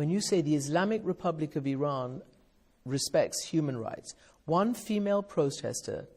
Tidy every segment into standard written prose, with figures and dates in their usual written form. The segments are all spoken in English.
when you say the Islamic Republic of Iran respects human rights, one female protester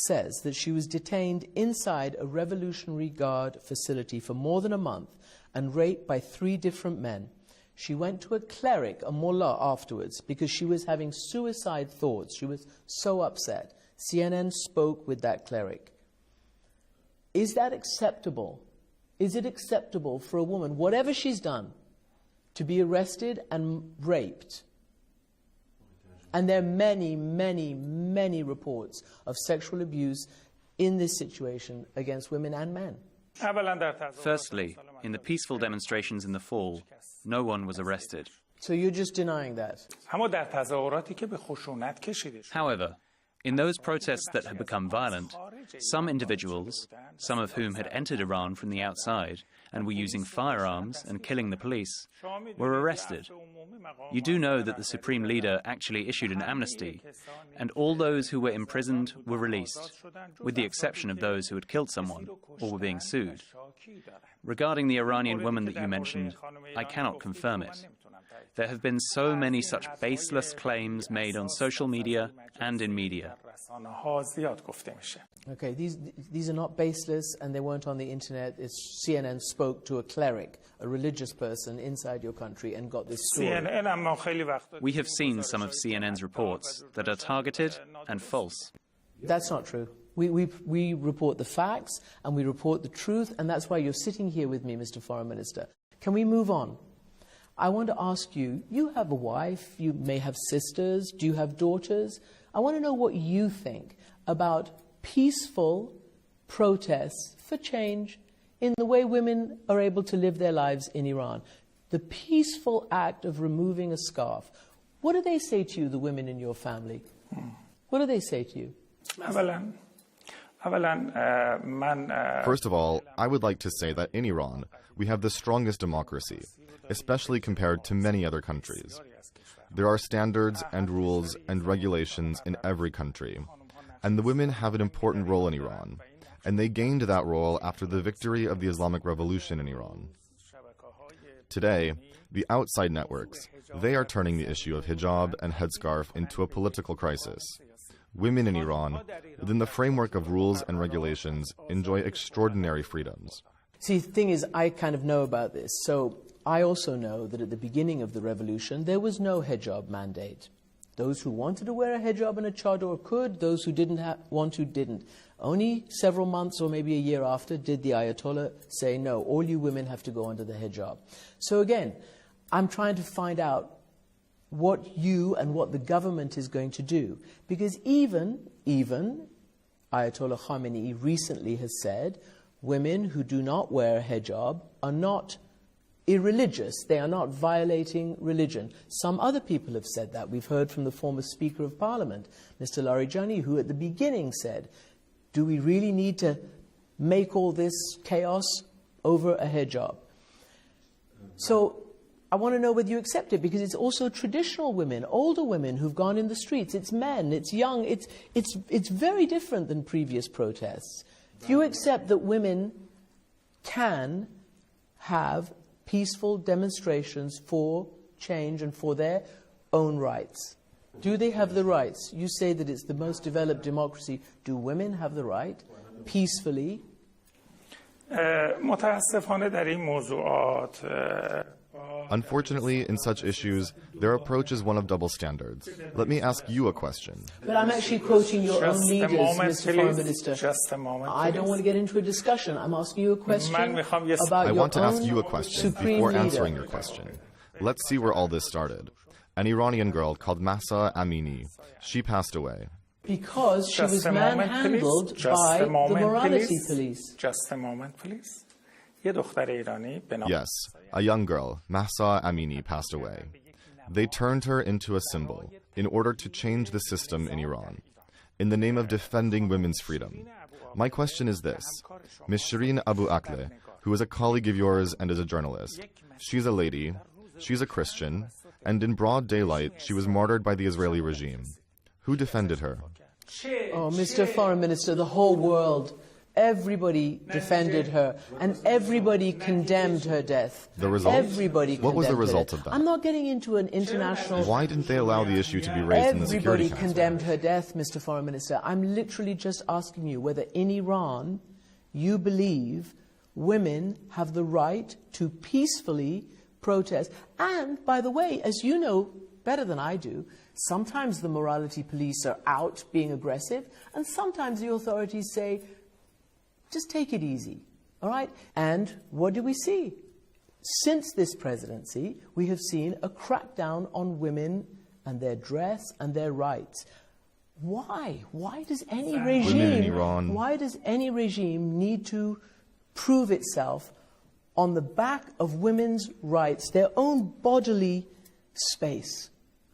says that she was detained inside a Revolutionary Guard facility for more than a month and raped by 3 different men. She went to a cleric, a mullah, afterwards because she was having suicide thoughts. She was so upset. CNN spoke with that cleric. Is that acceptable? Is it acceptable for a woman, whatever she's done, to be arrested and raped? And there are many, many, many reports of sexual abuse in this situation against women and men. Firstly, in the peaceful demonstrations in the fall, no one was arrested. So you're just denying that? However, in those protests that had become violent, some individuals, some of whom had entered Iran from the outside and were using firearms and killing the police, were arrested. You do know that the Supreme Leader actually issued an amnesty, and all those who were imprisoned were released, with the exception of those who had killed someone or were being sued. Regarding the Iranian woman that you mentioned, I cannot confirm it. There have been so many such baseless claims made on social media and in media. Okay, these are not baseless and they weren't on the internet. It's CNN spoke to a cleric, a religious person inside your country and got this story. We have seen some of CNN's reports that are targeted and false. That's not true. We report the facts and we report the truth, and that's why you're sitting here with me, Mr. Foreign Minister. Can we move on? I want to ask you, you have a wife, you may have sisters, do you have daughters? I want to know what you think about peaceful protests for change in the way women are able to live their lives in Iran. The peaceful act of removing a scarf. What do they say to you, the women in your family? What do they say to you? First of all, I would like to say that in Iran, we have the strongest democracy, especially compared to many other countries. There are standards and rules and regulations in every country, and the women have an important role in Iran, and they gained that role after the victory of the Islamic Revolution in Iran. Today, the outside networks, they are turning the issue of hijab and headscarf into a political crisis. Women in Iran, within the framework of rules and regulations, enjoy extraordinary freedoms. See, the thing is, I kind of know about this. So I also know that at the beginning of the revolution, there was no hijab mandate. Those who wanted to wear a hijab and a chador could. Those who didn't want to, didn't. Only several months or maybe a year after did the Ayatollah say, no, all you women have to go under the hijab. So again, I'm trying to find out what you and what the government is going to do. Because even Ayatollah Khamenei recently has said, women who do not wear a hijab are not irreligious. They are not violating religion. Some other people have said that. We've heard from the former Speaker of Parliament, Mr. Larijani, who at the beginning said, do we really need to make all this chaos over a hijab? So I want to know whether you accept it, because it's also traditional women, older women who've gone in the streets. It's men, it's young, it's very different than previous protests. If you accept that women can have peaceful demonstrations for change and for their own rights, do they have the rights? You say that it's the most developed democracy. Do women have the right, peacefully? Unfortunately, in such issues, their approach is one of double standards. Let me ask you a question. But I'm actually quoting your own leaders, Mr. Foreign Minister. Just a moment, I don't want to get into a discussion. I'm asking you a question about I want to ask you a own question Supreme before Leader. answering your question. Let's see where all this started. An Iranian girl called Mahsa Amini. She passed away. Because she was Just a moment, manhandled please. Just by a moment, the morality please. police. Just a moment, please. یه دختر ایرانی به نام Yes, a young girl, Mahsa Amini, passed away. They turned her into a symbol in order to change the system in Iran, in the name of defending women's freedom. My question is this. Ms. Shireen Abu Akleh, who is a colleague of yours and is a journalist, she's a lady, she's a Christian, and in broad daylight she was martyred by the Israeli regime. Who defended her? Oh, Mr. Foreign Minister, the whole world Everybody defended her, and everybody condemned her death. The result? Everybody condemned What was the result her of that? I'm not getting into an international... Why didn't they allow the issue to be raised in the Security Council? Everybody condemned her death, Mr. Foreign Minister. I'm literally just asking you whether in Iran you believe women have the right to peacefully protest. And, by the way, as you know better than I do, sometimes the morality police are out being aggressive, and sometimes the authorities say, just take it easy, all right? And what do we see? Since this presidency, we have seen a crackdown on women and their dress and their rights. Why? Why does any regime need to prove itself on the back of women's rights, their own bodily space?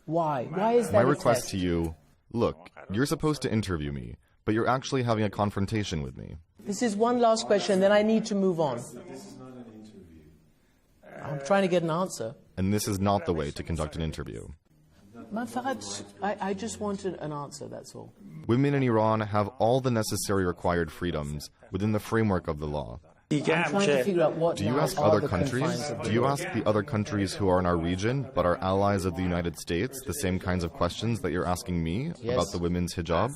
Why? Why is that My request to you, look, you're supposed to interview me, but you're actually having a confrontation with me. This is one last question, then I need to move on. This is not an interview. I'm trying to get an answer. And this is not the way to conduct an interview. I just wanted an answer, that's all. Women in Iran have all the necessary required freedoms within the framework of the law. I'm trying to figure out what Do you now ask are other the countries? confines of the Do you law. ask the other countries who are in our region but are allies of the United States the same kinds of questions that you're asking me about the women's hijab?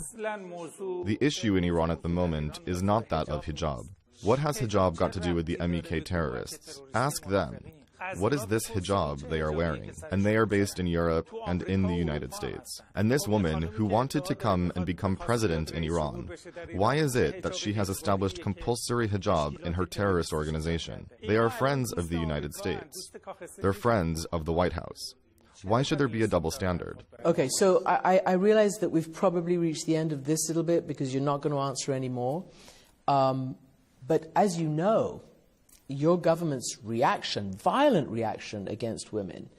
The issue in Iran at the moment is not that of hijab. What has hijab got to do with the MEK terrorists? Ask them. What is this hijab they are wearing? And they are based in Europe and in the United States. And this woman who wanted to come and become president in Iran, why is it that she has established compulsory hijab in her terrorist organization? They are friends of the United States. They're friends of the White House. Why should there be a double standard? Okay, so I realize that we've probably reached the end of this little bit because you're not going to answer any more. But as you know, your government's reaction, violent reaction against women,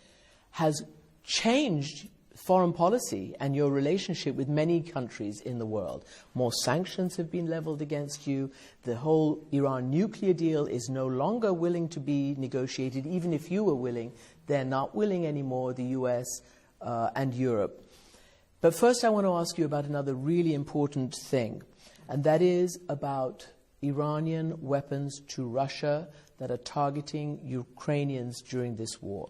has changed foreign policy and your relationship with many countries in the world. More sanctions have been leveled against you. The whole Iran nuclear deal is no longer willing to be negotiated. Even if you were willing, they're not willing anymore, the US and Europe. But first I want to ask you about another really important thing, and that is about Iranian weapons to Russia that are targeting Ukrainians during this war.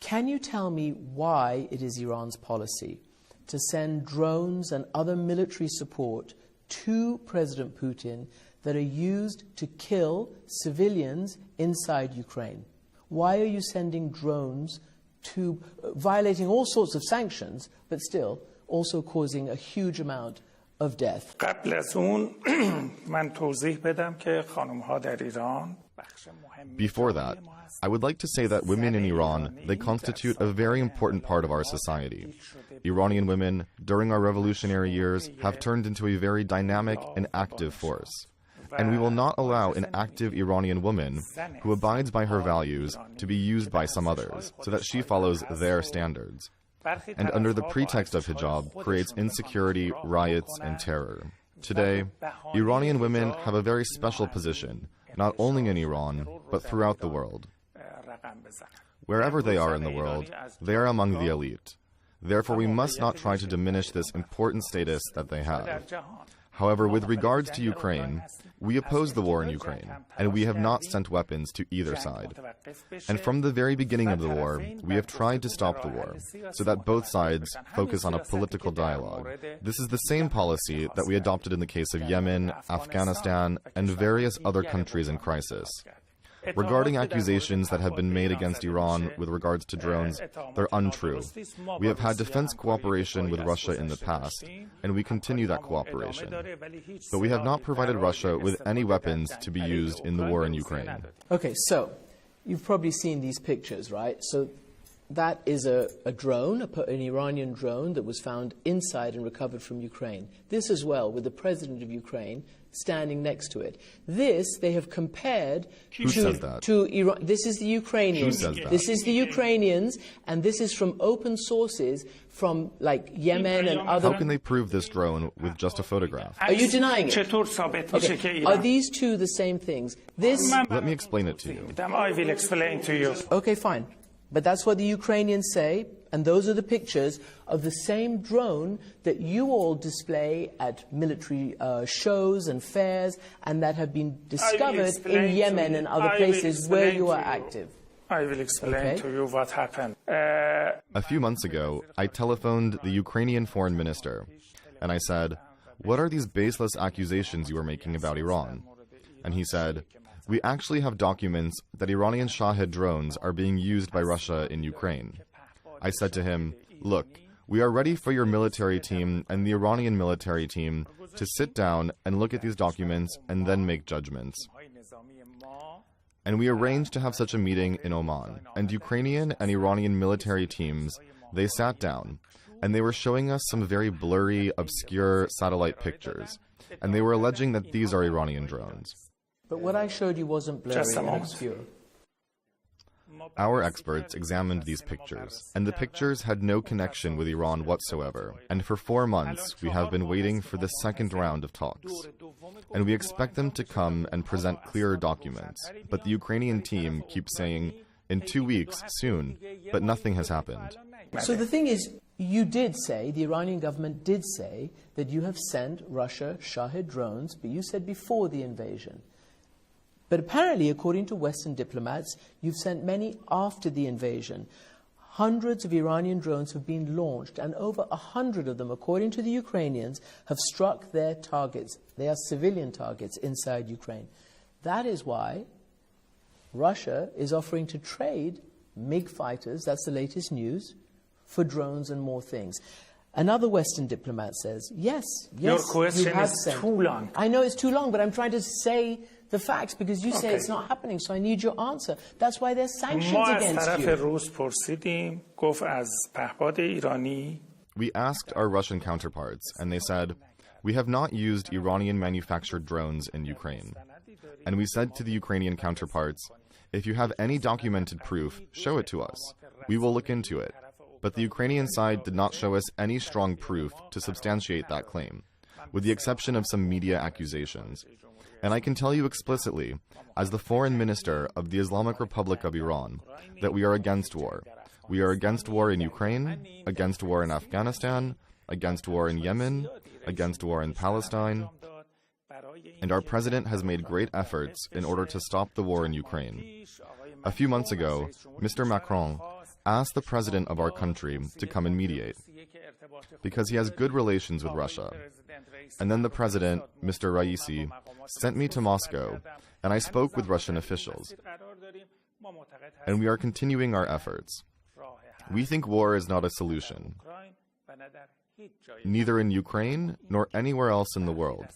Can you tell me why it is Iran's policy to send drones and other military support to President Putin that are used to kill civilians inside Ukraine? Why are you sending drones to violating all sorts of sanctions, but still also causing a huge amount of death? قبل از اون من توضیح بدم که خانم‌ها در ایران Before that, I would like to say that women in Iran, they constitute a very important part of our society. Iranian women, during our revolutionary years, have turned into a very dynamic and active force. And we will not allow an active Iranian woman who abides by her values to be used by some others, so that she follows their standards. And under the pretext of hijab, creates insecurity, riots, and terror. Today, Iranian women have a very special position, not only in Iran, but throughout the world. Wherever they are in the world, they are among the elite. Therefore, we must not try to diminish this important status that they have. However, with regards to Ukraine, we oppose the war in Ukraine, and we have not sent weapons to either side. And from the very beginning of the war, we have tried to stop the war, so that both sides focus on a political dialogue. This is the same policy that we adopted in the case of Yemen, Afghanistan, and various other countries in crisis. Regarding accusations that have been made against Iran with regards to drones, they're untrue. We have had defense cooperation with Russia in the past, and we continue that cooperation. But we have not provided Russia with any weapons to be used in the war in Ukraine. Okay, so you've probably seen these pictures, right? So that is a drone, an Iranian drone that was found inside and recovered from Ukraine. This as well, with the president of Ukraine standing next to it. This they have compared to Iran. This is the Ukrainians. Who says that? This is the Ukrainians, and this is from open sources from like Yemen and other. How can they prove this drone with just a photograph? Are you denying it? Okay. Are these two the same things? This. Let me explain it to you. I will explain to you. Okay, fine. But that's what the Ukrainians say, and those are the pictures of the same drone that you all display at military shows and fairs, and that have been discovered in Yemen and other places where you are active. I will explain to you what happened. A few months ago, I telephoned the Ukrainian foreign minister, and I said, "What are these baseless accusations you are making about Iran?" And he said, "We actually have documents that Iranian Shahed drones are being used by Russia in Ukraine." I said to him, "Look, we are ready for your military team and the Iranian military team to sit down and look at these documents and then make judgments." And we arranged to have such a meeting in Oman. And Ukrainian and Iranian military teams, they sat down, and they were showing us some very blurry, obscure satellite pictures. And they were alleging that these are Iranian drones. But what I showed you wasn't blurry and obscure. Our experts examined these pictures, and the pictures had no connection with Iran whatsoever. And for 4 months, we have been waiting for the second round of talks. And we expect them to come and present clearer documents. But the Ukrainian team keeps saying, "In 2 weeks, soon," but nothing has happened. So the thing is, you did say, the Iranian government did say, that you have sent Russia Shahed drones, but you said before the invasion. But apparently, according to Western diplomats, you've sent many after the invasion. Hundreds of Iranian drones have been launched, and over 100 of them, according to the Ukrainians, have struck their targets. They are civilian targets inside Ukraine. That is why Russia is offering to trade MiG fighters, that's the latest news, for drones and more things. Another Western diplomat says, yes, Your question you have is sent. too long. I know it's too long, but I'm trying to say the facts because you say it's not happening, so I need your answer. That's why there's sanctions against you. We asked our Russian counterparts, and they said, "We have not used Iranian-manufactured drones in Ukraine." And we said to the Ukrainian counterparts, "If you have any documented proof, show it to us. We will look into it." But the Ukrainian side did not show us any strong proof to substantiate that claim, with the exception of some media accusations. And I can tell you explicitly, as the foreign minister of the Islamic Republic of Iran, that we are against war. We are against war in Ukraine, against war in Afghanistan, against war in Yemen, against war in Palestine. And our president has made great efforts in order to stop the war in Ukraine. A few months ago, Mr. Macron asked the president of our country to come and mediate, because he has good relations with Russia. And then the president, Mr. Raisi, sent me to Moscow, and I spoke with Russian officials. And we are continuing our efforts. We think war is not a solution, neither in Ukraine nor anywhere else in the world.